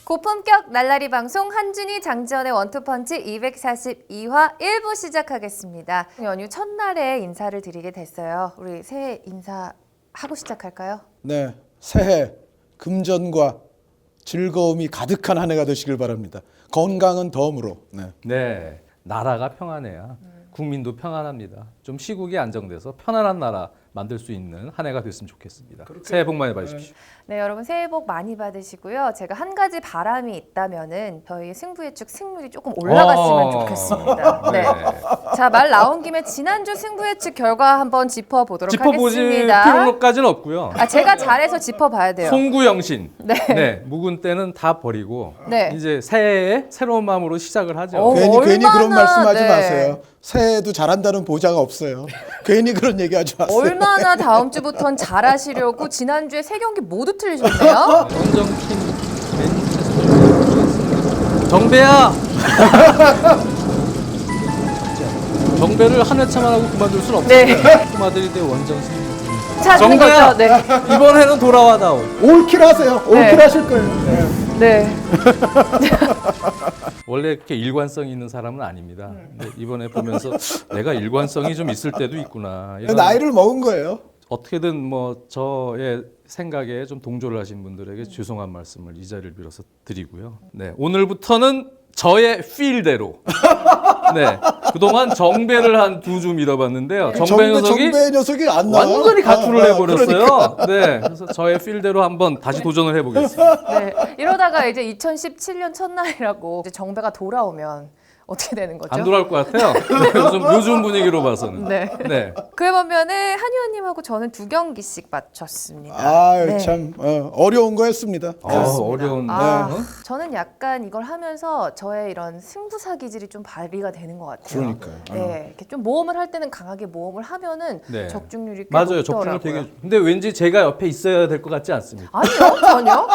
고품격 날라리 방송 한준희 장지연의 원투펀치 242화 1부 시작하겠습니다. 연휴 첫날에 인사를 드리게 됐어요. 우리 새해 인사하고 시작할까요? 네, 새해 금전과 즐거움이 가득한 한 해가 되시길 바랍니다. 건강은 덤으로. 네, 나라가 평안해야 국민도 평안합니다. 좀 시국이 안정돼서 편안한 나라 만들 수 있는 한 해가 됐으면 좋겠습니다. 새해 복 많이 받으십시오. 네, 여러분 새해 복 많이 받으시고요. 제가 한 가지 바람이 있다면은 저희 승부 예측 승률이 조금 올라갔으면 좋겠습니다. 네. 자, 말 나온 김에 지난주 승부 예측 결과 한번 짚어보도록 짚어보실 하겠습니다. 필요까지는 없고요. 제가 잘해서 짚어봐야 돼요. 송구영신. 네. 묵은 때는 다 버리고 네. 이제 새해에 새로운 마음으로 시작을 하죠. 오. 괜히 그런 말씀하지 네. 마세요. 새해도 잘한다는 보장 없어요. 괜히 그런 얘기하지 마세요. 얼마나 다음 주부터는 잘하시려고 지난주에 세 경기 모두 틀리셨네요. 원정팀 맨체스터 정배야. 정배를 한 회차만 하고 그만둘 수는 없어요. 네. 마드리드 원정 승리. 찾는 정배야. 거죠. 네. 이번에는 돌아와다오. 올킬 하세요. 올킬 네. 하실 거예요. 네. 원래 그렇게 일관성 있는 사람은 아닙니다. 근데 이번에 보면서 내가 일관성이 좀 있을 때도 있구나. 이런 나이를 먹은 거예요. 어떻게든 뭐 저의 생각에 좀 동조를 하신 분들에게 죄송한 말씀을 이 자리를 빌어서 드리고요. 네, 오늘부터는 저의 필대로. 네, 그동안 정배를 한 두 주 믿어봤는데요. 정배 녀석이 안 나와. 완전히 가출을 해버렸어요. 그러니까. 네, 그래서 저의 필대로 한번 다시 도전을 해보겠습니다. 네. 이러다가 이제 2017년 첫날이라고 이제 정배가 돌아오면 어떻게 되는 거죠? 안 돌아올 것 같아요. 요즘 분위기로 봐서는. 네. 네. 그에 반면에 한 의원님하고 저는 두 경기씩 맞췄습니다. 아유, 네. 참 어려운 거였습니다. 어려운. 저는 약간 이걸 하면서 저의 이런 승부사 기질이 좀 발휘가 되는 것 같아요. 그러니까요. 네, 이렇게 좀 모험을 할 때는 강하게 모험을 하면은 네. 적중률이 꽤 맞아요. 높더라고요. 적중률 되게. 근데 왠지 제가 옆에 있어야 될 것 같지 않습니까? 아니요, 전혀.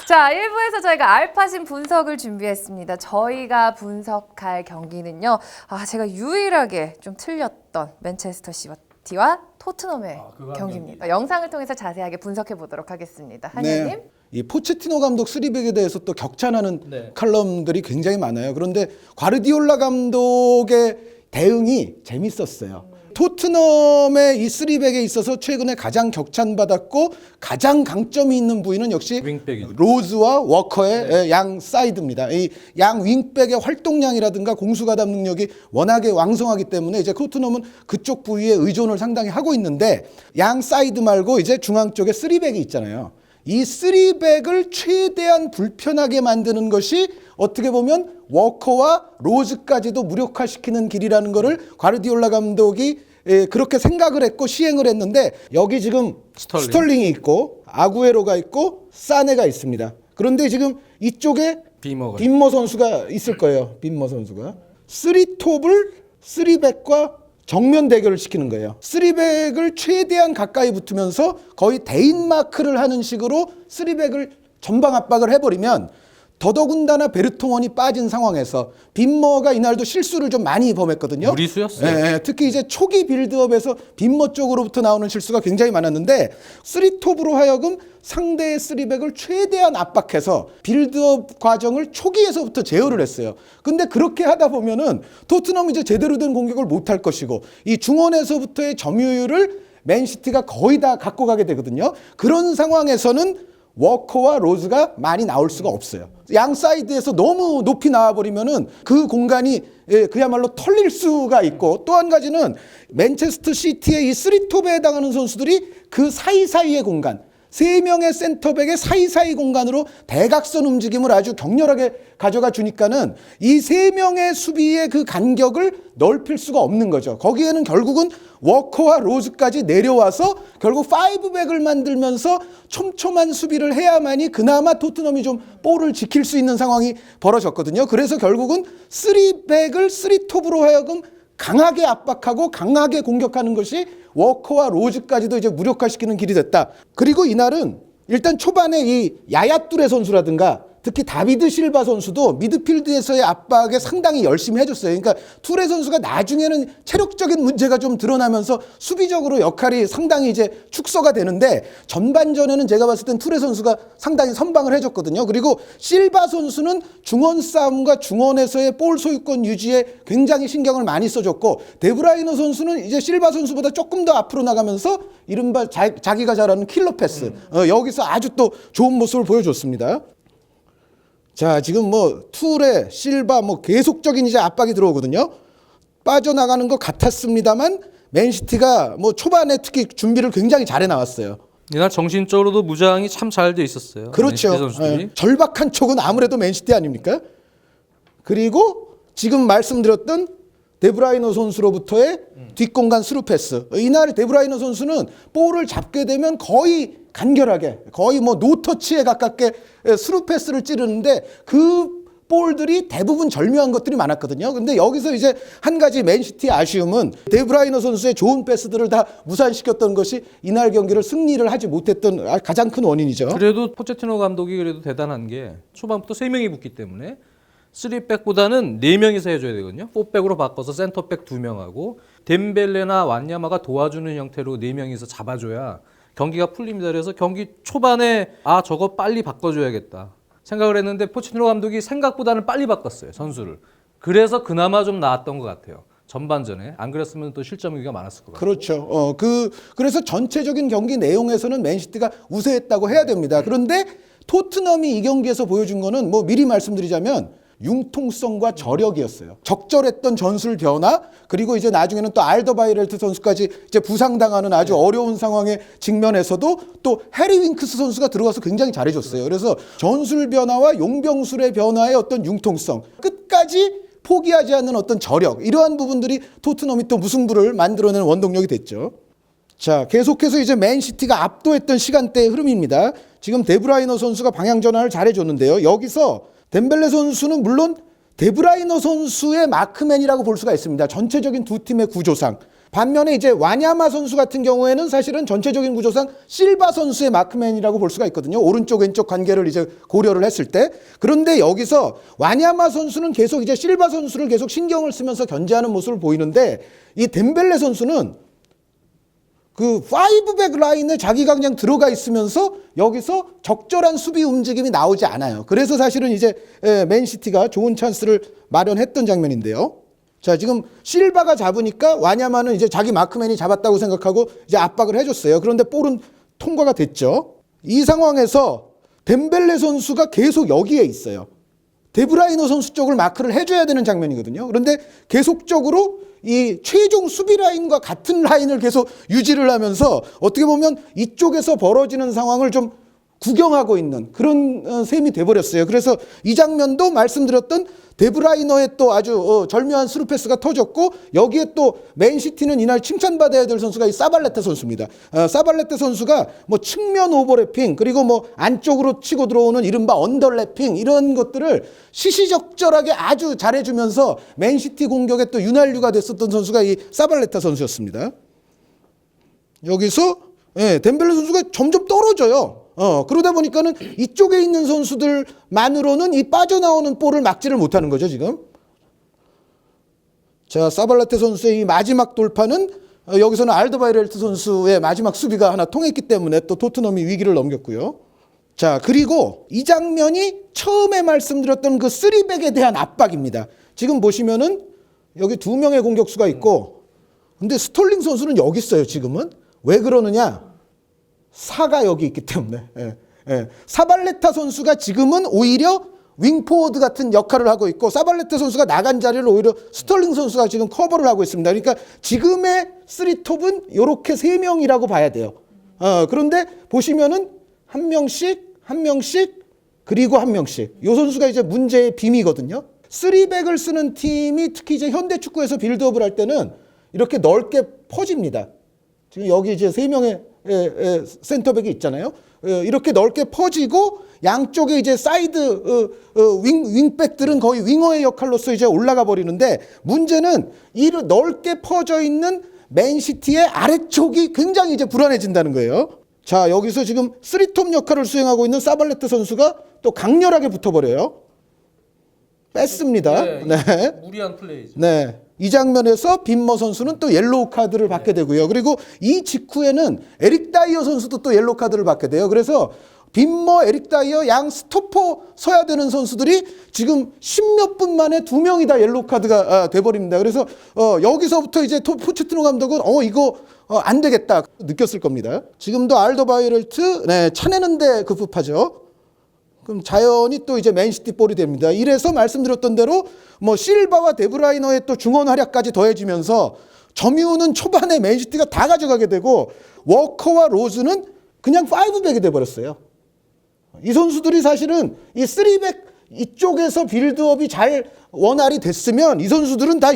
자, 1부에서 저희가 알파신 분석을 준비했습니다. 저희가 분석할 경기는요. 제가 유일하게 좀 틀렸던 맨체스터 시티와 토트넘의 경기입니다. 영상을 통해서 자세하게 분석해 보도록 하겠습니다. 한현님. 이 포체티노 감독 3백에 대해서 또 격찬하는 칼럼들이 굉장히 많아요. 그런데 과르디올라 감독의 대응이 재밌었어요. 토트넘의 이 3백에 있어서 최근에 가장 격찬받았고 가장 강점이 있는 부위는 역시 윙백이죠. 로즈와 워커의 양 사이드입니다. 이 양 윙백의 활동량이라든가 공수가담 능력이 워낙에 왕성하기 때문에 이제 토트넘은 그쪽 부위에 의존을 상당히 하고 있는데 양 사이드 말고 이제 중앙 쪽에 3백이 있잖아요. 이 3백을 최대한 불편하게 만드는 것이 어떻게 보면 워커와 로즈까지도 무력화시키는 길이라는 것을 과르디올라 감독이 그렇게 생각을 했고 시행을 했는데 여기 지금 스털링이 있고 아구에로가 있고 사네가 있습니다. 그런데 지금 이쪽에 빈머 선수가 있을 거예요. 빈머 선수가 3톱을 3백과 정면 대결을 시키는 거예요. 3백을 최대한 가까이 붙으면서 거의 대인 마크를 하는 식으로 3백을 전방 압박을 해버리면 더더군다나 베르통원이 빠진 상황에서 빈머가 이날도 실수를 좀 많이 범했거든요. 무리수였어요. 네, 특히 이제 초기 빌드업에서 빈머 쪽으로부터 나오는 실수가 굉장히 많았는데 3톱으로 하여금 상대의 3백을 최대한 압박해서 빌드업 과정을 초기에서부터 제어를 했어요. 근데 그렇게 하다 보면은 토트넘이 이제 제대로 된 공격을 못할 것이고 이 중원에서부터의 점유율을 맨시티가 거의 다 갖고 가게 되거든요. 그런 상황에서는 워커와 로즈가 많이 나올 수가 없어요. 양 사이드에서 너무 높이 나와버리면은 그 공간이 그야말로 털릴 수가 있고 또 한 가지는 맨체스터 시티의 이 3톱에 해당하는 선수들이 그 사이사이의 공간 3명의 센터백의 사이사이 공간으로 대각선 움직임을 아주 격렬하게 가져가 주니까는 이 3명의 수비의 그 간격을 넓힐 수가 없는 거죠. 거기에는 결국은 워커와 로즈까지 내려와서 결국 5백을 만들면서 촘촘한 수비를 해야만이 그나마 토트넘이 좀 볼을 지킬 수 있는 상황이 벌어졌거든요. 그래서 결국은 3백을 3톱으로 하여금 강하게 압박하고 강하게 공격하는 것이 워커와 로즈까지도 이제 무력화시키는 길이 됐다. 그리고 이날은 일단 초반에 이 야야뚜레 선수라든가 특히 다비드 실바 선수도 미드필드에서의 압박에 상당히 열심히 해줬어요. 그러니까 투레 선수가 나중에는 체력적인 문제가 좀 드러나면서 수비적으로 역할이 상당히 이제 축소가 되는데 전반전에는 제가 봤을 땐 투레 선수가 상당히 선방을 해줬거든요. 그리고 실바 선수는 중원 싸움과 중원에서의 볼 소유권 유지에 굉장히 신경을 많이 써줬고 데브라이너 선수는 이제 실바 선수보다 조금 더 앞으로 나가면서 이른바 자기가 잘하는 킬러 패스 여기서 아주 또 좋은 모습을 보여줬습니다. 자, 지금 뭐 투레, 실바 뭐 계속적인 이제 압박이 들어오거든요. 빠져나가는 것 같았습니다만 맨시티가 뭐 초반에 특히 준비를 굉장히 잘해 나왔어요. 이날 정신적으로도 무장이 참 잘 돼 있었어요. 그렇죠. 맨시티 선수들이. 예. 절박한 촉은 아무래도 맨시티 아닙니까? 그리고 지금 말씀드렸던 데브라이너 선수로부터의 뒷공간 스루 패스. 이날 데브라이너 선수는 볼을 잡게 되면 거의 간결하게, 거의 뭐 노터치에 가깝게 스루 패스를 찌르는데 그 볼들이 대부분 절묘한 것들이 많았거든요. 근데 여기서 이제 한 가지 맨시티의 아쉬움은 데브라이너 선수의 좋은 패스들을 다 무산시켰던 것이 이날 경기를 승리를 하지 못했던 가장 큰 원인이죠. 그래도 포체티노 감독이 그래도 대단한 게 초반부터 3명이 붙기 때문에 3백보다는 4명이서 해줘야 되거든요. 4백으로 바꿔서 센터백 2명하고 덴벨레나 완야마가 도와주는 형태로 4명이서 잡아줘야 경기가 풀립니다. 그래서 경기 초반에 저거 빨리 바꿔줘야겠다 생각을 했는데 포체티노 감독이 생각보다는 빨리 바꿨어요. 선수를. 그래서 그나마 좀 나았던 것 같아요. 전반전에. 안 그랬으면 또 실점 위기가 많았을 것 같아요. 그렇죠. 그래서 전체적인 경기 내용에서는 맨시티가 우세했다고 해야 됩니다. 그런데 토트넘이 이 경기에서 보여준 거는 뭐 미리 말씀드리자면 융통성과 저력이었어요. 적절했던 전술 변화, 그리고 이제 나중에는 또 알더바이렐트 선수까지 이제 부상당하는 아주 어려운 상황에 직면해서도 또 해리 윙크스 선수가 들어가서 굉장히 잘해줬어요. 그래서 전술 변화와 용병술의 변화의 어떤 융통성, 끝까지 포기하지 않는 어떤 저력, 이러한 부분들이 토트넘이 또 무승부를 만들어내는 원동력이 됐죠. 자, 계속해서 이제 맨시티가 압도했던 시간대의 흐름입니다. 지금 데브라이너 선수가 방향 전환을 잘해줬는데요. 여기서 덴벨레 선수는 물론 데브라이너 선수의 마크맨이라고 볼 수가 있습니다. 전체적인 두 팀의 구조상. 반면에 이제 와냐마 선수 같은 경우에는 사실은 전체적인 구조상 실바 선수의 마크맨이라고 볼 수가 있거든요. 오른쪽 왼쪽 관계를 이제 고려를 했을 때. 그런데 여기서 와냐마 선수는 계속 이제 실바 선수를 계속 신경을 쓰면서 견제하는 모습을 보이는데 이 덴벨레 선수는 그 5백 라인에 자기가 그냥 들어가 있으면서 여기서 적절한 수비 움직임이 나오지 않아요. 그래서 사실은 이제 맨시티가 좋은 찬스를 마련했던 장면인데요. 자, 지금 실바가 잡으니까 와냐마는 이제 자기 마크맨이 잡았다고 생각하고 이제 압박을 해줬어요. 그런데 볼은 통과가 됐죠. 이 상황에서 덴벨레 선수가 계속 여기에 있어요. 데브라이너 선수 쪽을 마크를 해줘야 되는 장면이거든요. 그런데 계속적으로 이 최종 수비 라인과 같은 라인을 계속 유지를 하면서 어떻게 보면 이쪽에서 벌어지는 상황을 좀 구경하고 있는 그런 셈이 돼버렸어요. 그래서 이 장면도 말씀드렸던 데브라이너의 또 아주 절묘한 스루 패스가 터졌고, 여기에 또 맨시티는 이날 칭찬받아야 될 선수가 이 사발레테 선수입니다. 사발레테 선수가 뭐 측면 오버래핑, 그리고 뭐 안쪽으로 치고 들어오는 이른바 언더래핑, 이런 것들을 시시적절하게 아주 잘해주면서 맨시티 공격에 또 윤활유가 됐었던 선수가 이 사발레테 선수였습니다. 여기서 덴벨레 선수가 점점 떨어져요. 그러다 보니까는 이쪽에 있는 선수들만으로는 이 빠져나오는 볼을 막지를 못하는 거죠, 지금. 자, 사발라테 선수의 이 마지막 돌파는 여기서는 알더바이렐트 선수의 마지막 수비가 하나 통했기 때문에 또 토트넘이 위기를 넘겼고요. 자, 그리고 이 장면이 처음에 말씀드렸던 그 3백에 대한 압박입니다. 지금 보시면은 여기 2명의 공격수가 있고, 근데 스톨링 선수는 여기 있어요, 지금은. 왜 그러느냐? 사가 여기 있기 때문에. 사발레타 선수가 지금은 오히려 윙포워드 같은 역할을 하고 있고, 사발레타 선수가 나간 자리를 오히려 스털링 선수가 지금 커버를 하고 있습니다. 그러니까 지금의 3톱은 이렇게 3명이라고 봐야 돼요. 그런데 보시면은 한 명씩 그리고 한 명씩, 이 선수가 이제 문제의 빔이거든요. 3백을 쓰는 팀이 특히 이제 현대 축구에서 빌드업을 할 때는 이렇게 넓게 퍼집니다. 지금 여기 이제 3명의 센터백이 있잖아요. 이렇게 넓게 퍼지고 양쪽에 이제 사이드 윙백들은 거의 윙어의 역할로서 이제 올라가 버리는데, 문제는 이 넓게 퍼져 있는 맨시티의 아래쪽이 굉장히 이제 불안해진다는 거예요. 자, 여기서 지금 3톱 역할을 수행하고 있는 사발레트 선수가 또 강렬하게 붙어버려요. 뺐습니다. 네. 무리한 플레이죠. 네. 이 장면에서 빈머 선수는 또 옐로우 카드를 받게 되고요. 그리고 이 직후에는 에릭 다이어 선수도 또 옐로우 카드를 받게 돼요. 그래서 빈머, 에릭 다이어 양 스토퍼 서야 되는 선수들이 지금 10몇 분 만에 2명이 다 옐로우 카드가 돼버립니다. 그래서 여기서부터 이제 포체티노 감독은 이거 안 되겠다 느꼈을 겁니다. 지금도 알더바이럴트 차내는데 급급하죠. 그럼 자연히 또 이제 맨시티 볼이 됩니다. 이래서 말씀드렸던 대로 뭐 실바와 데브라이너의 또 중원 활약까지 더해지면서 점유는 초반에 맨시티가 다 가져가게 되고 워커와 로즈는 그냥 5백이 돼버렸어요. 이 선수들이 사실은 이 3백 이쪽에서 빌드업이 잘 원활히 됐으면 이 선수들은 다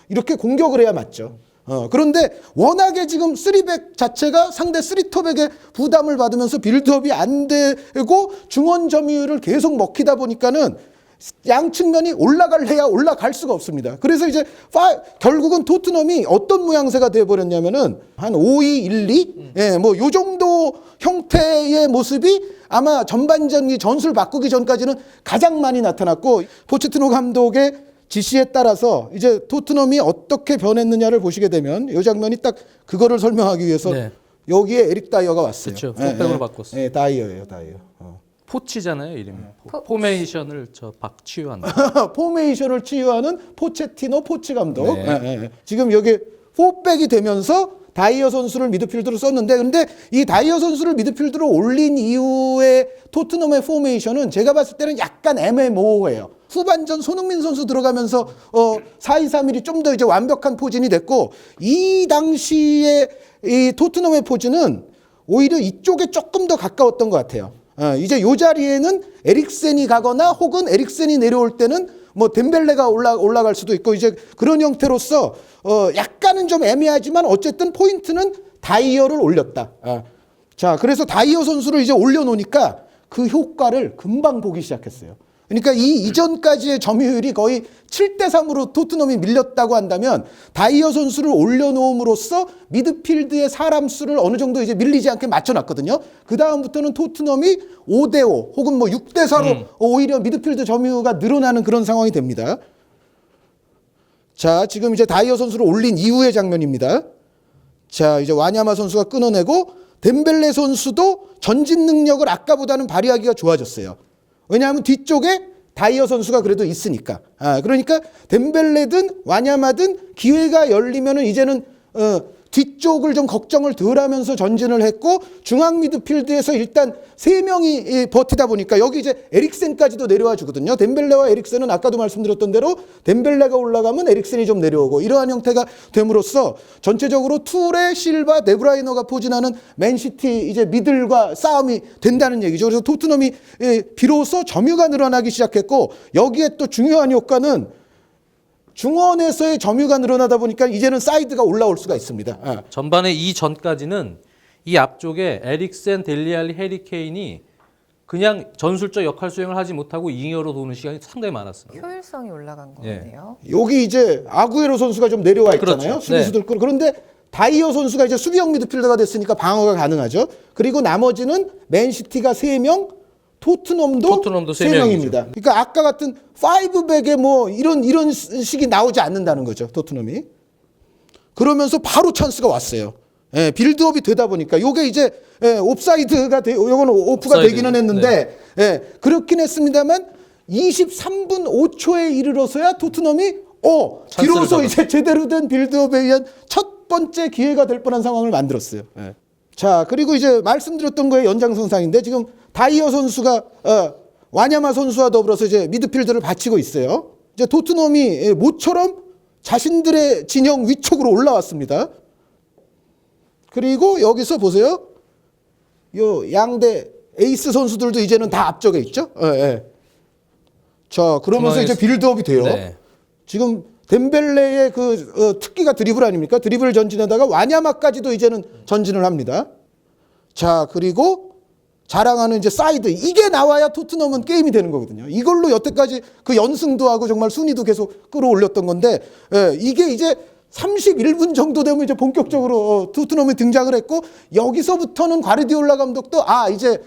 이렇게 공격을 해야 맞죠. 그런데 워낙에 지금 3백 자체가 상대 3톱에게 부담을 받으면서 빌드업이 안 되고 중원 점유율을 계속 먹히다 보니까는 양 측면이 올라갈래야 올라갈 수가 없습니다. 그래서 이제 결국은 토트넘이 어떤 모양새가 되어버렸냐면은 한 5-2-1-2 뭐 요 정도 형태의 모습이 아마 전반전이 전술 바꾸기 전까지는 가장 많이 나타났고 포체티노 감독의 지시에 따라서 이제 토트넘이 어떻게 변했느냐를 보시게 되면 이 장면이 딱 그거를 설명하기 위해서 여기에 에릭 다이어가 왔어요. 그렇죠. 풀백으로 바꿨어요. 네, 다이어예요, 다이어. 포치잖아요, 이름이. 포메이션을 박치유한다. 포메이션을 치유하는 포체티노 포치 감독. 지금 여기 4백이 되면서 다이어 선수를 미드필드로 썼는데 근데 이 다이어 선수를 미드필드로 올린 이후에 토트넘의 포메이션은 제가 봤을 때는 약간 애매모호해요. 후반전 손흥민 선수 들어가면서 4-2-3-1이 좀 더 이제 완벽한 포진이 됐고 이 당시에 이 토트넘의 포진은 오히려 이쪽에 조금 더 가까웠던 것 같아요. 이제 요 자리에는 에릭센이 가거나 혹은 에릭센이 내려올 때는 뭐 덴벨레가 올라갈 수도 있고 이제 그런 형태로서 약간은 좀 애매하지만 어쨌든 포인트는 다이어를 올렸다. 자, 그래서 다이어 선수를 이제 올려놓으니까 그 효과를 금방 보기 시작했어요. 그러니까 이 이전까지의 점유율이 거의 7-3으로 토트넘이 밀렸다고 한다면 다이어 선수를 올려놓음으로써 미드필드의 사람 수를 어느 정도 이제 밀리지 않게 맞춰놨거든요. 그 다음부터는 토트넘이 5-5 혹은 뭐 6-4로 오히려 미드필드 점유가 늘어나는 그런 상황이 됩니다. 자, 지금 이제 다이어 선수를 올린 이후의 장면입니다. 자, 이제 와냐마 선수가 끊어내고 덴벨레 선수도 전진 능력을 아까보다는 발휘하기가 좋아졌어요. 왜냐하면 뒤쪽에 다이어 선수가 그래도 있으니까. 그러니까 덴벨레든 와냐마든 기회가 열리면은 이제는 뒤쪽을 좀 걱정을 덜 하면서 전진을 했고 중앙 미드필드에서 일단 3명이 버티다 보니까 여기 이제 에릭센까지도 내려와 주거든요. 덴벨레와 에릭센은 아까도 말씀드렸던 대로 덴벨레가 올라가면 에릭센이 좀 내려오고 이러한 형태가 됨으로써 전체적으로 툴레, 실바, 데브라이너가 포진하는 맨시티 이제 미들과 싸움이 된다는 얘기죠. 그래서 토트넘이 비로소 점유가 늘어나기 시작했고 여기에 또 중요한 효과는 중원에서의 점유가 늘어나다 보니까 이제는 사이드가 올라올 수가 있습니다. 전반에 이전까지는 이 앞쪽에 에릭센, 델리알리, 해리케인이 그냥 전술적 역할 수행을 하지 못하고 잉여로 도는 시간이 상당히 많았습니다. 효율성이 올라간 거네요. 여기 이제 아구에로 선수가 좀 내려와 있잖아요. 그렇죠. 수비수들. 그런데 다이어 선수가 이제 수비형 미드필더가 됐으니까 방어가 가능하죠. 그리고 나머지는 맨시티가 3명, 토트넘도 3명입니다. 그러니까 아까 같은 5백에 뭐 이런 식이 나오지 않는다는 거죠. 토트넘이. 그러면서 바로 찬스가 왔어요. 빌드업이 되다 보니까 요게 이제 옵사이드가 요거는 오프가 되기는 했는데 그렇긴 했습니다만 23분 5초에 이르러서야 토트넘이 비로소 이제 제대로 된 빌드업에 의한 첫 번째 기회가 될 뻔한 상황을 만들었어요. 자, 그리고 이제 말씀드렸던 거의 연장선상인데 지금 다이어 선수가 와냐마 선수와 더불어서 이제 미드필드를 받치고 있어요. 이제 토트넘이 모처럼 자신들의 진영 위쪽으로 올라왔습니다. 그리고 여기서 보세요. 요 양대 에이스 선수들도 이제는 다 앞쪽에 있죠. 자, 그러면서 이제 빌드업이 돼요. 지금 덴벨레의 그 특기가 드리블 아닙니까? 드리블 전진에다가 와냐마까지도 이제는 전진을 합니다. 자, 그리고 자랑하는 이제 사이드. 이게 나와야 토트넘은 게임이 되는 거거든요. 이걸로 여태까지 그 연승도 하고 정말 순위도 계속 끌어올렸던 건데 이게 이제 31분 정도 되면 이제 본격적으로 토트넘이 등장을 했고 여기서부터는 과르디올라 감독도 이제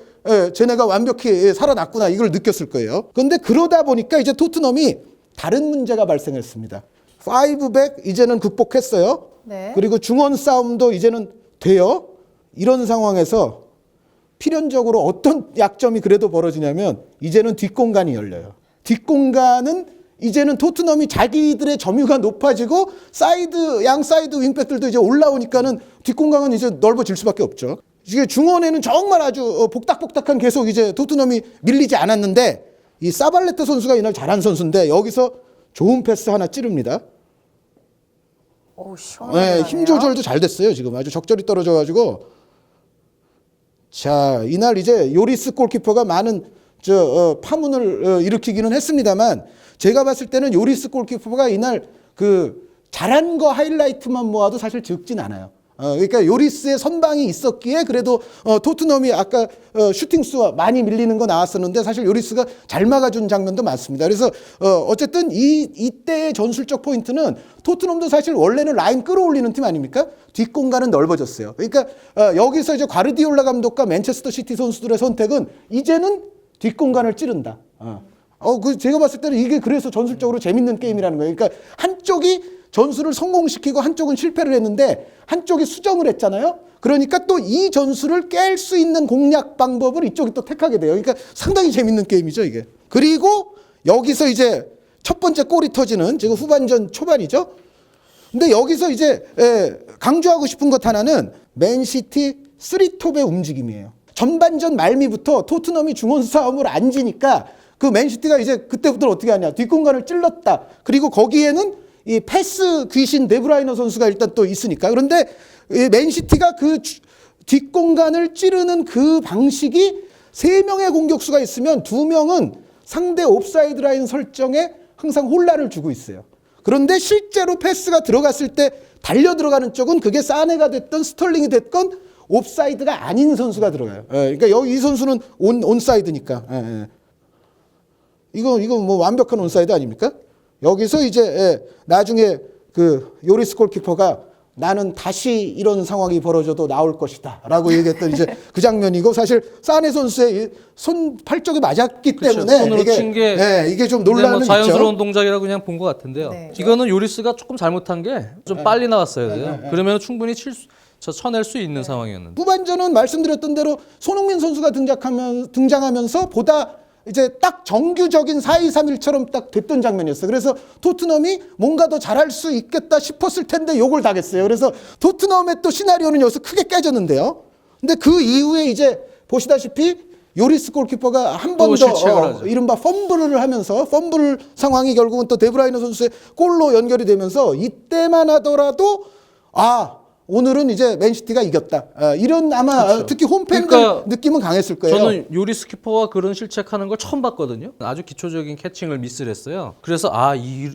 쟤네가 완벽히 살아났구나 이걸 느꼈을 거예요. 그런데 그러다 보니까 이제 토트넘이 다른 문제가 발생했습니다. 5백 이제는 극복했어요. 네. 그리고 중원 싸움도 이제는 돼요. 이런 상황에서 필연적으로 어떤 약점이 그래도 벌어지냐면 이제는 뒷공간이 열려요. 뒷공간은 이제는 토트넘이 자기들의 점유가 높아지고 양 사이드 윙백들도 이제 올라오니까는 뒷공간은 이제 넓어질 수밖에 없죠. 이게 중원에는 정말 아주 복닥복닥한 계속 이제 토트넘이 밀리지 않았는데 이 사발레트 선수가 이날 잘한 선수인데 여기서 좋은 패스 하나 찌릅니다. 오, 시원하게 네, 가네요. 힘 조절도 잘 됐어요. 지금 아주 적절히 떨어져가지고 자 이날 이제 요리스 골키퍼가 많은 파문을 일으키기는 했습니다만 제가 봤을 때는 요리스 골키퍼가 이날 그 잘한 거 하이라이트만 모아도 사실 적진 않아요. 그러니까 요리스의 선방이 있었기에 그래도 토트넘이 아까 슈팅 수가 많이 밀리는 거 나왔었는데 사실 요리스가 잘 막아준 장면도 많습니다. 그래서 어쨌든 이때의 전술적 포인트는 토트넘도 사실 원래는 라인 끌어올리는 팀 아닙니까? 뒷공간은 넓어졌어요. 그러니까 여기서 이제 과르디올라 감독과 맨체스터 시티 선수들의 선택은 이제는 뒷공간을 찌른다. 제가 봤을 때는 이게 그래서 전술적으로 재밌는 게임이라는 거예요. 그러니까 한쪽이 전술을 성공시키고 한쪽은 실패를 했는데 한쪽이 수정을 했잖아요. 그러니까 또 이 전술을 깰 수 있는 공략 방법을 이쪽이 또 택하게 돼요. 그러니까 상당히 재밌는 게임이죠, 이게. 그리고 여기서 이제 첫 번째 골이 터지는 지금 후반전 초반이죠. 근데 여기서 이제 강조하고 싶은 것 하나는 맨시티 3톱의 움직임이에요. 전반전 말미부터 토트넘이 중원 싸움을 안 지니까 그 맨시티가 이제 그때부터 어떻게 하냐. 뒷공간을 찔렀다. 그리고 거기에는 이 패스 귀신 데브라이너 선수가 일단 또 있으니까. 그런데 맨시티가 그 뒷공간을 찌르는 그 방식이 3명의 공격수가 있으면 2명은 상대 옵사이드 라인 설정에 항상 혼란을 주고 있어요. 그런데 실제로 패스가 들어갔을 때 달려 들어가는 쪽은 그게 사네가 됐던 스털링이 됐건 옵사이드가 아닌 선수가 들어가요. 그러니까 여기 이 선수는 온사이드니까. 이거 뭐 완벽한 온사이드 아닙니까? 여기서 이제 나중에 그 요리스 골키퍼가 나는 다시 이런 상황이 벌어져도 나올 것이다 라고 얘기했던 이제 그 장면이고 사실 사네 선수의 손 팔쪽이 맞았기 때문에 손으로 친 게 이게 좀 논란은 자연스러운 있죠. 동작이라고 그냥 본 것 같은데요. 네. 이거는 요리스가 조금 잘못한 게 좀 빨리 나왔어야 돼요. 그러면 충분히 쳐낼 수 있는 상황이었는데. 후반전은 말씀드렸던 대로 손흥민 선수가 등장하면서 보다 이제 딱 정규적인 4-2-3-1처럼 딱 됐던 장면이었어요. 그래서 토트넘이 뭔가 더 잘할 수 있겠다 싶었을 텐데 욕을 당했어요. 그래서 토트넘의 또 시나리오는 여기서 크게 깨졌는데요. 근데 그 이후에 이제 보시다시피 요리스 골키퍼가 한 번 더 이른바 펌블을 하면서 펌블 상황이 결국은 또 데브라이너 선수의 골로 연결이 되면서 이때만 하더라도 오늘은 이제 맨시티가 이겼다. 이런 아마 그렇죠. 특히 홈팬들 그러니까 느낌은 강했을 거예요. 저는 요리스 키퍼가 그런 실책하는 걸 처음 봤거든요. 아주 기초적인 캐칭을 미스를 했어요. 그래서 이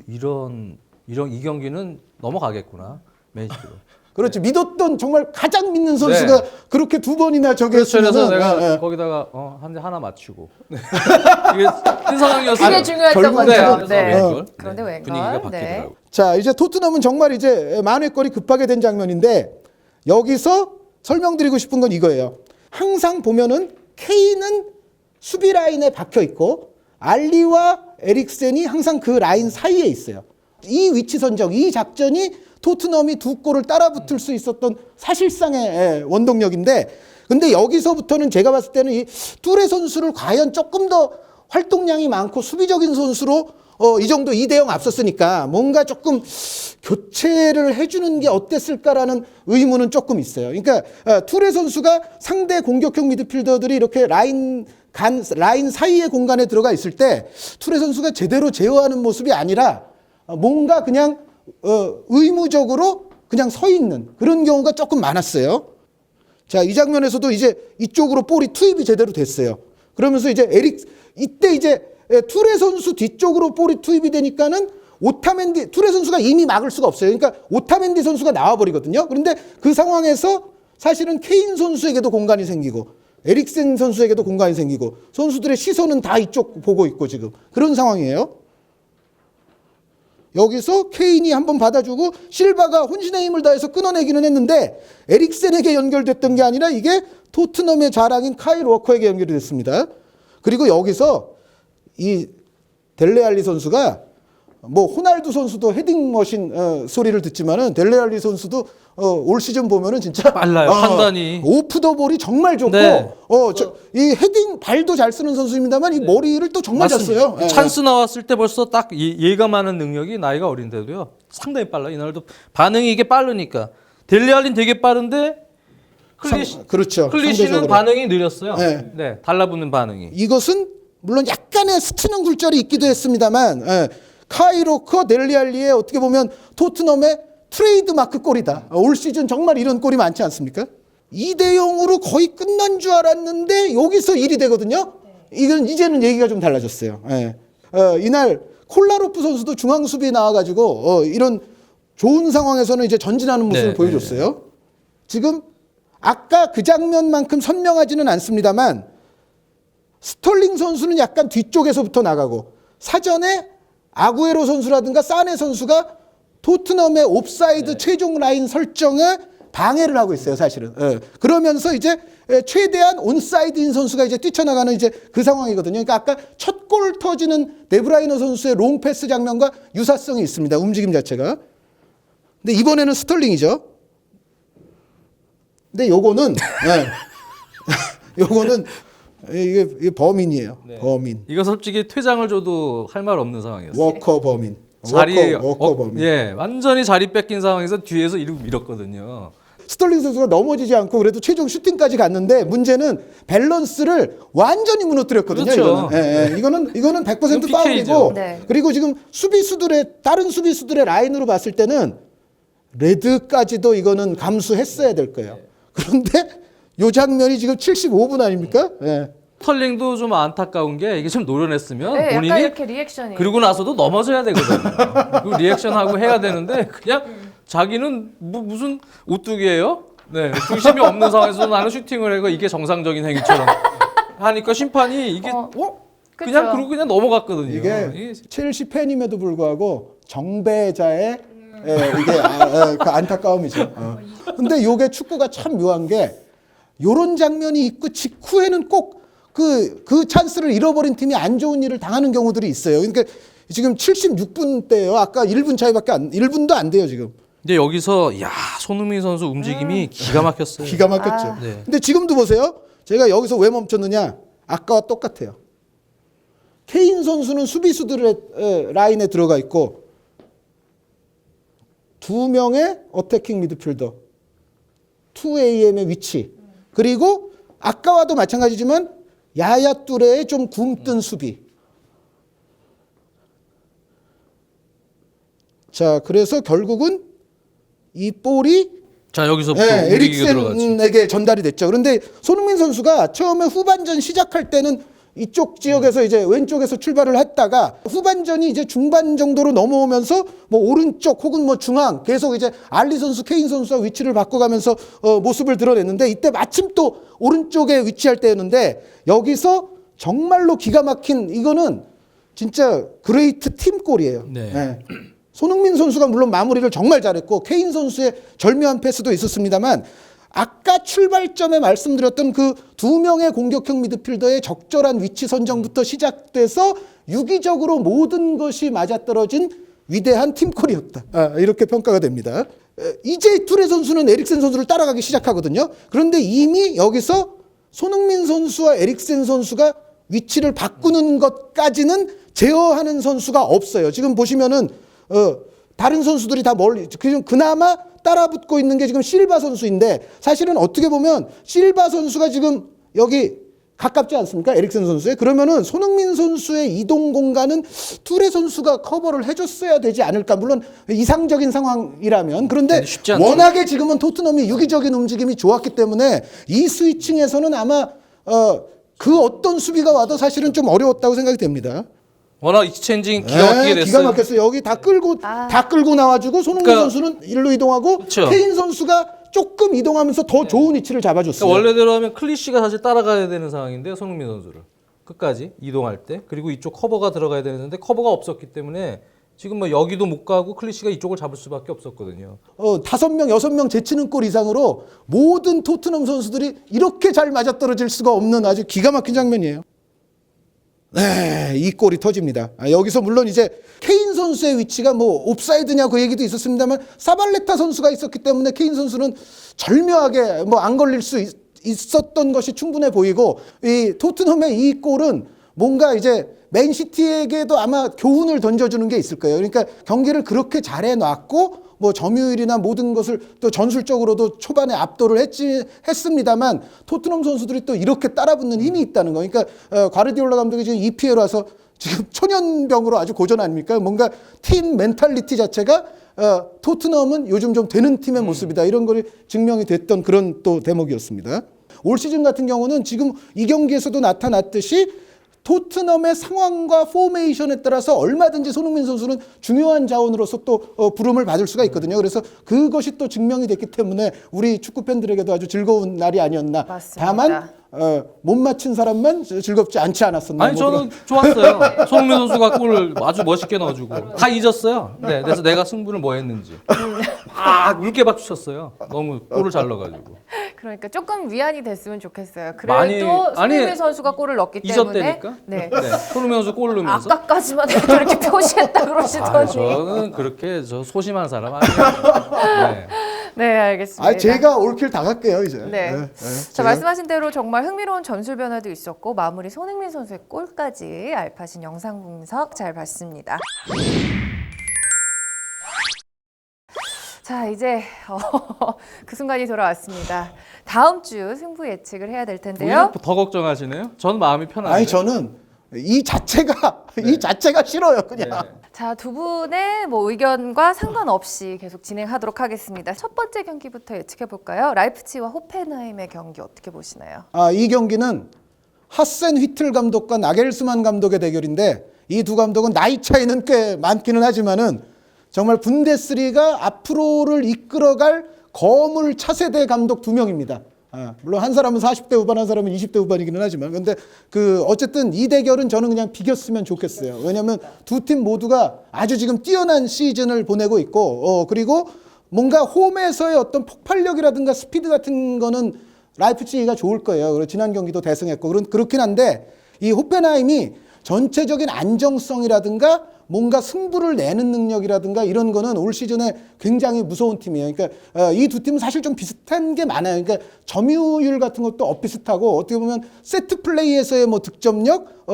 경기는 넘어가겠구나. 맨시티로. 그렇지. 믿었던 정말 가장 믿는 선수가 그렇게 2번이나 저기 그래서 했으면은 내가 거기다가 한 대 하나 맞추고 이게 큰 상황이었어요. 그게 중요했던 결국은 거죠. 네. 네. 왼걸. 그런데 왼걸. 분위기가 바뀌더라고요. 자, 이제 토트넘은 정말 이제 만회골이 급하게 된 장면인데 여기서 설명드리고 싶은 건 이거예요. 항상 보면은 케인은 수비 라인에 박혀 있고 알리와 에릭센이 항상 그 라인 사이에 있어요. 이 위치 선정, 이 작전이 토트넘이 2골을 따라붙을 수 있었던 사실상의 원동력인데 근데 여기서부터는 제가 봤을 때는 이 뚜레 선수를 과연 조금 더 활동량이 많고 수비적인 선수로 이 정도 2대0 앞섰으니까 뭔가 조금 교체를 해주는 게 어땠을까라는 의문은 조금 있어요. 그러니까 뚜레 선수가 상대 공격형 미드필더들이 이렇게 라인 사이의 공간에 들어가 있을 때 뚜레 선수가 제대로 제어하는 모습이 아니라 뭔가 그냥 의무적으로 그냥 서 있는 그런 경우가 조금 많았어요. 자, 이 장면에서도 이제 이쪽으로 볼이 투입이 제대로 됐어요. 그러면서 이제 이때 이제 뚜레 선수 뒤쪽으로 볼이 투입이 되니까는 뚜레 선수가 이미 막을 수가 없어요. 그러니까 오타멘디 선수가 나와버리거든요. 그런데 그 상황에서 사실은 케인 선수에게도 공간이 생기고 에릭센 선수에게도 공간이 생기고 선수들의 시선은 다 이쪽 보고 있고 지금 그런 상황이에요. 여기서 케인이 한번 받아주고 실바가 혼신의 힘을 다해서 끊어내기는 했는데 에릭센에게 연결됐던 게 아니라 이게 토트넘의 자랑인 카일 워커에게 연결이 됐습니다. 그리고 여기서 이 델레알리 선수가 뭐 호날두 선수도 헤딩 머신 소리를 듣지만은 델레알리 선수도 올 시즌 보면은 진짜 빨라요. 판단이. 오프 더 볼이 정말 좋고 네. 이 헤딩 발도 잘 쓰는 선수입니다만 이 머리를 또 정말 잘 맞습니다. 써요. 예. 찬스 나왔을 때 벌써 딱 예감하는 능력이 나이가 어린데도요. 상당히 빨라. 이날도 반응이 이게 빠르니까. 델리알린 되게 빠른데 그렇죠. 클리시는 상대적으로. 반응이 느렸어요. 네. 네, 달라붙는 반응이. 이것은 물론 약간의 스치는 굴절이 있기도 했습니다만 카이로커 델리알리의 어떻게 보면 토트넘의 트레이드 마크 골이다. 올 시즌 정말 이런 골이 많지 않습니까? 2대0으로 거의 끝난 줄 알았는데 여기서 1이 되거든요. 이건 이제는 얘기가 좀 달라졌어요. 이날 콜라로프 선수도 중앙 수비에 나와가지고 이런 좋은 상황에서는 이제 전진하는 모습을 네, 보여줬어요. 지금 아까 그 장면만큼 선명하지는 않습니다만 스털링 선수는 약간 뒤쪽에서부터 나가고 사전에 아구에로 선수라든가 사네 선수가 토트넘의 옵사이드 최종 라인 설정에 방해를 하고 있어요, 사실은. 그러면서 이제 최대한 온사이드인 선수가 이제 뛰쳐나가는 이제 그 상황이거든요. 그러니까 아까 첫 골 터지는 데브라이너 선수의 롱 패스 장면과 유사성이 있습니다, 움직임 자체가. 근데 이번에는 스털링이죠. 근데 요거는 요거는 이게 범인이에요. 네. 범인. 이거 솔직히 퇴장을 줘도 할 말 없는 상황이었어요. 워커 범인. 자리 워커 범인. 예, 완전히 자리 뺏긴 상황에서 뒤에서 이렇게 밀었거든요. 스털링 선수가 넘어지지 않고 그래도 최종 슈팅까지 갔는데 문제는 밸런스를 완전히 무너뜨렸거든요. 그렇죠. 이거는 100% 이건 파울이고 PK 죠. 네. 그리고 지금 다른 수비수들의 라인으로 봤을 때는 레드까지도 이거는 감수했어야 될 거예요. 그런데 이 장면이 지금 75분 아닙니까? 스털링도 좀 안타까운 게 이게 좀 노려냈으면 네, 본인이 약간 이렇게 리액션이. 그리고 나서도 넘어져야 되거든요. 그 리액션하고 해야 되는데 그냥 자기는 무슨 오뚜기예요? 네, 중심이 없는 상황에서 나는 슈팅을 해고 이게 정상적인 행위처럼 하니까 심판이 이게 그냥 그러고 그냥 넘어갔거든요. 이게 첼시 팬임에도 불구하고 정배자의 이게 그 안타까움이죠. 근데 이게 축구가 참 묘한 게 요런 장면이 있고 직후에는 꼭 그 찬스를 잃어버린 팀이 안 좋은 일을 당하는 경우들이 있어요. 그러니까 지금 76분 때요. 아까 1분도 안 돼요, 지금. 근데 여기서 야, 손흥민 선수 움직임이 기가 막혔어요. 기가 막혔죠. 네. 근데 지금도 보세요. 제가 여기서 왜 멈췄느냐? 아까와 똑같아요. 케인 선수는 수비수들의 라인에 들어가 있고 두 명의 어태킹 미드필더 2AM의 위치 그리고 아까와도 마찬가지지만 야야 뚜레의 좀 굼뜬 수비. 자, 그래서 결국은 이 볼이 자, 여기서 들어가죠. 에릭센에게 전달이 됐죠. 그런데 손흥민 선수가 처음에 후반전 시작할 때는 이쪽 지역에서 이제 왼쪽에서 출발을 했다가 후반전이 이제 중반 정도로 넘어오면서 뭐 오른쪽 혹은 뭐 중앙 계속 이제 알리 선수, 케인 선수와 위치를 바꿔가면서 모습을 드러냈는데 이때 마침 또 오른쪽에 위치할 때였는데 여기서 정말로 기가 막힌 이거는 진짜 그레이트 팀 골이에요. 네. 손흥민 선수가 물론 마무리를 정말 잘했고 케인 선수의 절묘한 패스도 있었습니다만 아까 출발점에 말씀드렸던 그 두 명의 공격형 미드필더의 적절한 위치 선정부터 시작돼서 유기적으로 모든 것이 맞아떨어진 위대한 팀콜이었다. 이렇게 평가가 됩니다. 이제 투레 선수는 에릭센 선수를 따라가기 시작하거든요. 그런데 이미 여기서 손흥민 선수와 에릭센 선수가 위치를 바꾸는 것까지는 제어하는 선수가 없어요. 지금 보시면은 다른 선수들이 다 멀리 그나마 따라붙고 있는 게 지금 실바 선수인데 사실은 어떻게 보면 실바 선수가 지금 여기 가깝지 않습니까? 에릭센 선수에. 그러면은 손흥민 선수의 이동 공간은 투레 선수가 커버를 해줬어야 되지 않을까. 물론 이상적인 상황이라면. 그런데 쉽지 않죠. 워낙에 지금은 토트넘이 유기적인 움직임이 좋았기 때문에 이 스위칭에서는 아마 그 어떤 수비가 와도 사실은 좀 어려웠다고 생각이 됩니다. 워낙 익스체인징 기가 막히게 됐어요. 기가 막혔어요. 여기 다 끌고 나와주고 손흥민 그러니까, 선수는 일로 이동하고 그쵸. 케인 선수가 조금 이동하면서 더 좋은 위치를 잡아줬어요. 그러니까 원래대로 하면 클리시가 사실 따라가야 되는 상황인데 손흥민 선수를 끝까지 이동할 때 그리고 이쪽 커버가 들어가야 되는데 커버가 없었기 때문에 지금 뭐 여기도 못 가고 클리시가 이쪽을 잡을 수밖에 없었거든요. 5명, 6명 제치는 골 이상으로 모든 토트넘 선수들이 이렇게 잘 맞아떨어질 수가 없는 아주 기가 막힌 장면이에요. 네, 이 골이 터집니다. 여기서 물론 이제 케인 선수의 위치가 뭐 옵사이드냐 그 얘기도 있었습니다만 사발레타 선수가 있었기 때문에 케인 선수는 절묘하게 뭐 안 걸릴 수 있었던 것이 충분해 보이고, 이 토트넘의 이 골은 뭔가 이제 맨시티에게도 아마 교훈을 던져주는 게 있을 거예요. 그러니까 경기를 그렇게 잘 해놨고 뭐 점유율이나 모든 것을 또 전술적으로도 초반에 압도를 했습니다만 토트넘 선수들이 또 이렇게 따라붙는 힘이 있다는 거. 그러니까 과르디올라 감독이 지금 EPL 와서 지금 초년병으로 아주 고전 아닙니까? 뭔가 팀 멘탈리티 자체가 토트넘은 요즘 좀 되는 팀의 모습이다. 이런 걸 증명이 됐던 그런 또 대목이었습니다. 올 시즌 같은 경우는 지금 이 경기에서도 나타났듯이 토트넘의 상황과 포메이션에 따라서 얼마든지 손흥민 선수는 중요한 자원으로서 또 부름을 받을 수가 있거든요. 그래서 그것이 또 증명이 됐기 때문에 우리 축구 팬들에게도 아주 즐거운 날이 아니었나. 맞습니다. 다만 못 맞힌 사람만 즐겁지 않지 않았었나. 아니 저는 좋았어요. 손흥민 선수가 골을 아주 멋있게 넣어주고 다 잊었어요. 네, 그래서 내가 승부를 뭐 했는지 막 울게 박수쳤어요. 너무 골을 잘 넣어가지고. 그러니까 조금 위안이 됐으면 좋겠어요. 많이- 그래도 손흥민 아니, 선수가 골을 넣기 때문에 잊었다니까? 네. 손흥민 선수 골 넣으면서. 아까까지만 해도 이렇게 표시했다 그러시더니. 저는 그렇게 소심한 사람 아니에요. 네. 네, 알겠습니다. 제가 올킬 다 갈게요 이제. 네. 자, 제가. 말씀하신 대로 정말 흥미로운 전술 변화도 있었고 마무리 손흥민 선수의 골까지 알파신 영상 분석 잘 봤습니다. 자, 이제 그 순간이 돌아왔습니다. 다음 주 승부 예측을 해야 될 텐데요. 더 걱정하시네요? 전 마음이 편하네요. 아니 저는 이 자체가 이 자체가 싫어요 그냥. 네. 자, 두 분의 뭐 의견과 상관없이 계속 진행하도록 하겠습니다. 첫 번째 경기부터 예측해 볼까요? 라이프치히와 호펜하임의 경기 어떻게 보시나요? 이 경기는 하센 휘틀 감독과 나겔스만 감독의 대결인데 이 두 감독은 나이 차이는 꽤 많기는 하지만은 정말 분데스리가 앞으로를 이끌어갈 거물 차세대 감독 두 명입니다. 물론 한 사람은 40대 후반, 한 사람은 20대 후반이기는 하지만, 근데 어쨌든 이 대결은 저는 그냥 비겼으면 좋겠어요. 왜냐하면 두 팀 모두가 아주 지금 뛰어난 시즌을 보내고 있고, 그리고 뭔가 홈에서의 어떤 폭발력이라든가 스피드 같은 거는 라이프치히가 좋을 거예요. 그리고 지난 경기도 대승했고, 그렇긴 한데 이 호펜하임이 전체적인 안정성이라든가 뭔가 승부를 내는 능력이라든가 이런 거는 올 시즌에 굉장히 무서운 팀이에요. 그러니까 이 두 팀은 사실 좀 비슷한 게 많아요. 그러니까 점유율 같은 것도 엇비슷하고 어떻게 보면 세트 플레이에서의 뭐 득점력,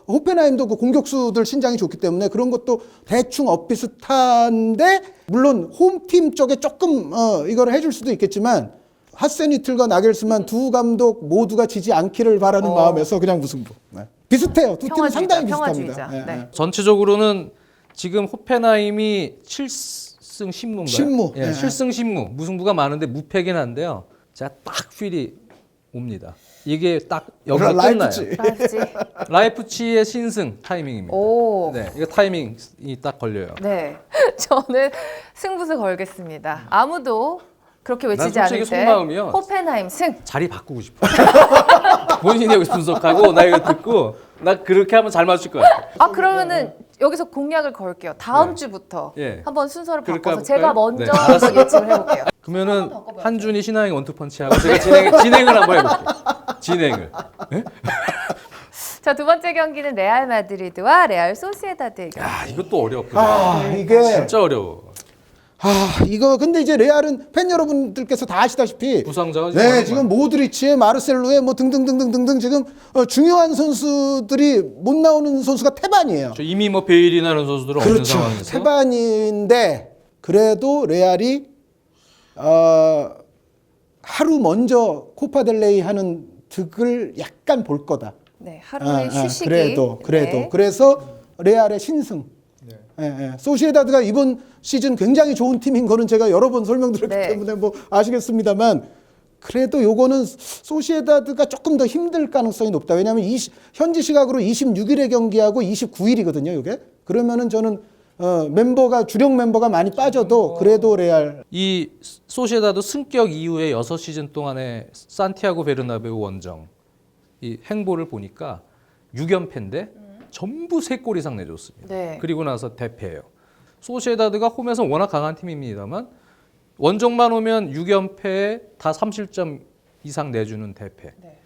호펜하임도 그 공격수들 신장이 좋기 때문에 그런 것도 대충 엇비슷한데 물론 홈팀 쪽에 조금 이걸 해줄 수도 있겠지만 하센휘틀과 나겔스만 두 감독 모두가 지지 않기를 바라는 마음에서 그냥 무승부. 네. 비슷해요. 두 팀은 상당히 비슷합니다. 평화주의자. 네. 전체적으로는 지금 호펜하임이 7승 10무인가요? 10무. 예, 네. 7승 10무. 무승부가 많은데 무패긴 한데요. 제가 딱 필이 옵니다. 이게 딱 여기서 끝나요. 라이프치히. 라이프치히의 신승 타이밍입니다. 오. 네, 이거 타이밍이 딱 걸려요. 네. 저는 승부수 걸겠습니다. 아무도 그렇게 외치지 난 솔직히 않을 때 속마음이요. 호펜하임 승. 자리 바꾸고 싶어. 본인이 여기서 분석하고 나 이거 듣고 나 그렇게 하면 잘 맞출 것 같아. 그러면은 여기서 공약을 걸게요. 다음 주부터 예. 한번 순서를 그렇게 바꿔서 해볼까요? 제가 먼저 네. 한번 예측을 해볼게요. 그러면은 한준이 신하영 원투펀치하고 제가 진행을 한번 해볼게요. 진행을. 자, 두 번째 경기는 레알 마드리드와 레알 소시에다드의 경기. 야, 이것도 어렵거든. 이게 진짜 어려워. 이거 근데 이제 레알은 팬 여러분들께서 다 아시다시피 부상자가 네, 지금 모드리치에 마르셀로에 뭐 등등등등등등 지금 중요한 선수들이 못 나오는 선수가 태반이에요. 이미 뭐 베일이나 이런 선수들은 없는 그렇죠. 상황에서 태반인데 그래도 레알이 하루 먼저 코파델레이 하는 득을 약간 볼 거다. 네, 하루의 휴식이. 그래도 네. 그래서 레알의 신승. 소시에다드가 이번 시즌 굉장히 좋은 팀인 거는 제가 여러 번 설명드렸기 네. 때문에 뭐 아시겠습니다만 그래도 요거는 소시에다드가 조금 더 힘들 가능성이 높다. 왜냐하면 현지 시각으로 26일에 경기하고 29일이거든요. 요게 그러면은 저는 멤버가 주력 멤버가 많이 빠져도 그래도 레알. 이 소시에다도 승격 이후에 6시즌 동안의 산티아고 베르나베우 원정 이 행보를 보니까 6연패인데 전부 3골 이상 내줬습니다. 네. 그리고 나서 대패예요. 소시에다드가 홈에서 워낙 강한 팀입니다만 원정만 오면 6연패에 다 3실점 이상 내주는 대패. 네.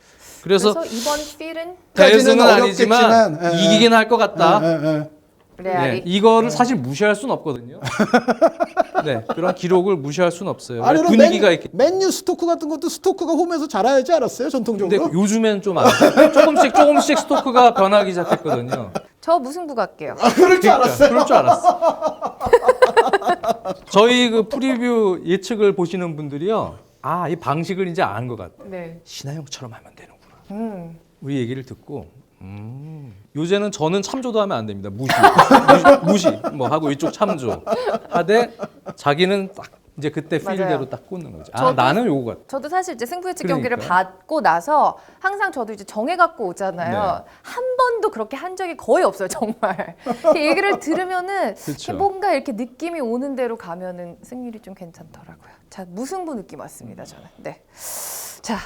그래서 이번 필은 대승은 어렵겠지만, 아니지만 예, 이기긴 할 것 같다. 레알이 네, 이거를 사실 무시할 수는 없거든요. 네, 그런 기록을 무시할 수는 없어요. 아니, 분위기가 있기. 맨유 스토크 같은 것도 스토크가 홈에서 잘하지 않았어요 전통적으로? 근데 요즘엔 좀 안 돼. 조금씩 스토크가 변하기 시작했거든요. 저 무승부 갈게요. 그럴 줄 알았어요. 그럴 줄 알았어. 저희 그 프리뷰 예측을 보시는 분들이요. 아, 이 방식을 이제 아는 것 같아. 네. 신하영처럼 하면 되는구나. 우리 얘기를 듣고 요새는 저는 참조도 하면 안 됩니다. 무시 뭐 하고 이쪽 참조 하되 자기는 딱 이제 그때 맞아요. 필대로 딱 꽂는 거지. 아, 저도- 나는 요거 같아. 저도 사실 이제 승부 예측 그러니까. 경기를 받고 나서 항상 저도 이제 정해 갖고 오잖아요. 네. 한 번도 그렇게 한 적이 거의 없어요, 정말. 이렇게 얘기를 들으면은 그쵸. 뭔가 이렇게 느낌이 오는 대로 가면은 승률이 좀 괜찮더라고요. 자, 무승부 느낌 왔습니다, 저는. 네. 자,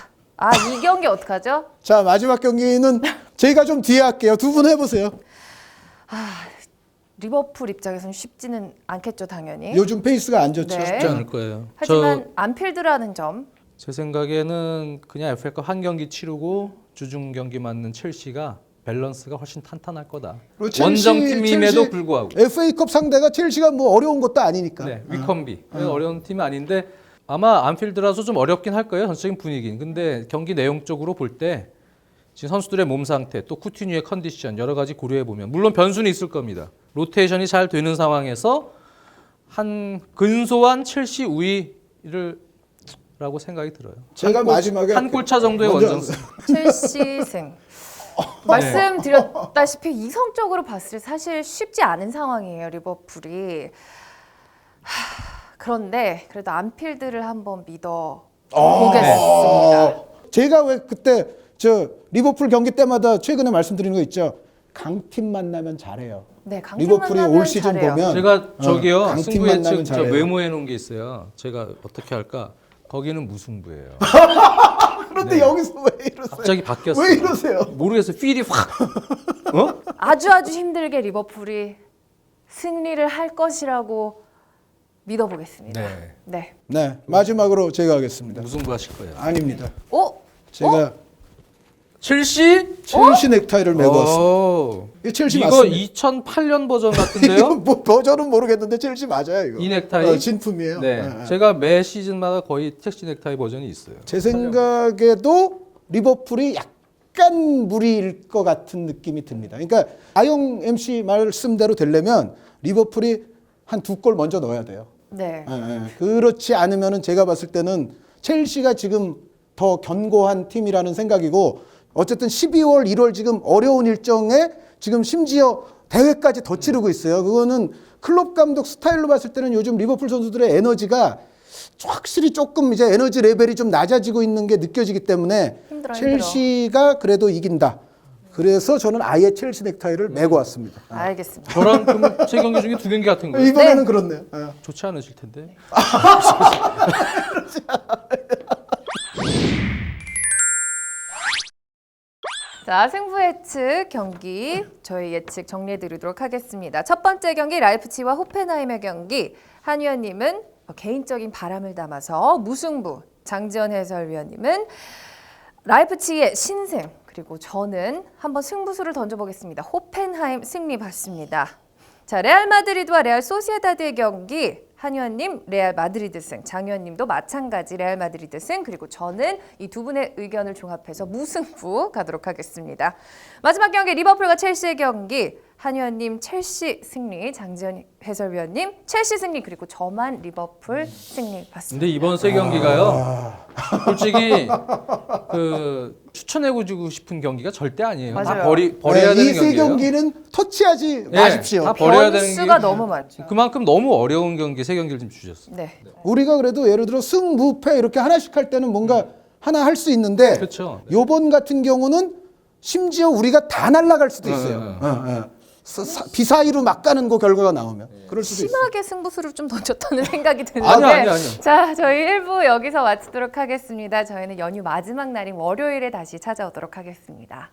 이 경기 어떡하죠? 자 마지막 경기는 저희가 좀 뒤에 할게요. 두 분 해보세요. 리버풀 입장에서는 쉽지는 않겠죠, 당연히. 요즘 페이스가 안 좋죠. 네. 쉽지 않을 거예요. 하지만 안필드라는 점. 제 생각에는 그냥 FA컵 한 경기 치르고 주중 경기 맞는 첼시가 밸런스가 훨씬 탄탄할 거다. 그리고 첼시- 원정팀임에도 첼시 불구하고. FA컵 상대가 첼시가 뭐 어려운 것도 아니니까. 네, 위컴비. 어려운 팀이 아닌데 아마 안필드라서 좀 어렵긴 할 거예요. 전체적인 분위기는. 근데 경기 내용적으로 볼 때 지금 선수들의 몸 상태, 또 쿠티뉴의 컨디션 여러 가지 고려해 보면 물론 변수는 있을 겁니다. 로테이션이 잘 되는 상황에서 한 근소한 첼시 우위를 라고 생각이 들어요. 제가 마지막에 한 골차 정도의 먼저 원정승. 첼시 승. 말씀드렸다시피 이성적으로 봤을 때 사실 쉽지 않은 상황이에요, 리버풀이. 그런데 그래도 안필드를 한번 믿어 보겠습니다. 제가 왜 그때 저 리버풀 경기 때마다 최근에 말씀드리는 거 있죠. 강팀 만나면 잘해요. 네, 강팀 리버풀이 만나면 올 시즌 잘해요. 보면 제가 저기요 강팀 승부 만나면 예측 저 잘해요. 메모해 놓은 게 있어요. 제가 어떻게 할까? 거기는 무승부예요. 그런데 여기서 왜 이러세요? 갑자기 바뀌었어요. 왜 이러세요? 모르겠어요. 필이 확. 어? 아주 힘들게 리버풀이 승리를 할 것이라고 믿어보겠습니다. 네. 네. 네 마지막으로 제가 하겠습니다. 무승부 하실 거예요. 아닙니다. 어? 제가 첼시? 첼시 넥타이를 메고 왔습니다. 오. 이거 첼시 이거 맞습니다. 2008년 버전 이거 같은데요? 뭐 버전은 모르겠는데 첼시 맞아요 이거. 이 넥타이? 진품이에요. 네. 네. 제가 매 시즌마다 거의 첼시 넥타이 버전이 있어요. 제 생각에도 리버풀이 약간 무리일 것 같은 느낌이 듭니다. 그러니까 아용 MC 말씀대로 되려면 리버풀이 한 2골 먼저 넣어야 돼요. 네. 그렇지 않으면은 제가 봤을 때는 첼시가 지금 더 견고한 팀이라는 생각이고 어쨌든 12월, 1월 지금 어려운 일정에 지금 심지어 대회까지 더 치르고 있어요. 그거는 클롭 감독 스타일로 봤을 때는 요즘 리버풀 선수들의 에너지가 확실히 조금 이제 에너지 레벨이 좀 낮아지고 있는 게 느껴지기 때문에 힘들어. 첼시가 그래도 이긴다. 그래서 저는 아예 첼시 넥타이를 메고 왔습니다. 알겠습니다. 저랑 그러면 세 경기 중에 2경기 같은 거예요? 이번에는 그렇네요. 좋지 않으실 텐데. 자, 승부 예측 경기 저희 예측 정리해 드리도록 하겠습니다. 첫 번째 경기 라이프치히와 호펜하임의 경기. 한위원님은 개인적인 바람을 담아서 무승부, 장지연 해설위원님은 라이프치히의 신승, 그리고 저는 한번 승부수를 던져보겠습니다. 호펜하임 승리 받습니다. 자, 레알 마드리드와 레알 소시에다드의 경기. 한의원님 레알 마드리드 승, 장의원님도 마찬가지 레알 마드리드 승, 그리고 저는 이 두 분의 의견을 종합해서 무승부 가도록 하겠습니다. 마지막 경기 리버풀과 첼시의 경기. 한의원님 첼시 승리, 장지현 해설위원님 첼시 승리, 그리고 저만 리버풀 승리 받습니다. 근데 이번 세 경기가요. 솔직히 그 추천해주고 싶은 경기가 절대 아니에요. 다 맞아요. 버려야 되는 이세 경기예요. 경기는 터치하지 네, 마십시오. 다 버려야 되는 변수가 게 너무 많죠. 그만큼 너무 어려운 경기 세 경기를 좀 주셨어요. 네. 우리가 그래도 예를 들어 승무패 이렇게 하나씩 할 때는 뭔가 하나 할 수 있는데 그렇죠. 요번 같은 경우는 심지어 우리가 다 날아갈 수도 있어요. 비사이로 막 가는 거 결과가 나오면 그럴 수도 있어요. 심하게 승부수를 좀 던졌다는 생각이 드는데 아니요. 자, 저희 1부 여기서 마치도록 하겠습니다. 저희는 연휴 마지막 날인 월요일에 다시 찾아오도록 하겠습니다.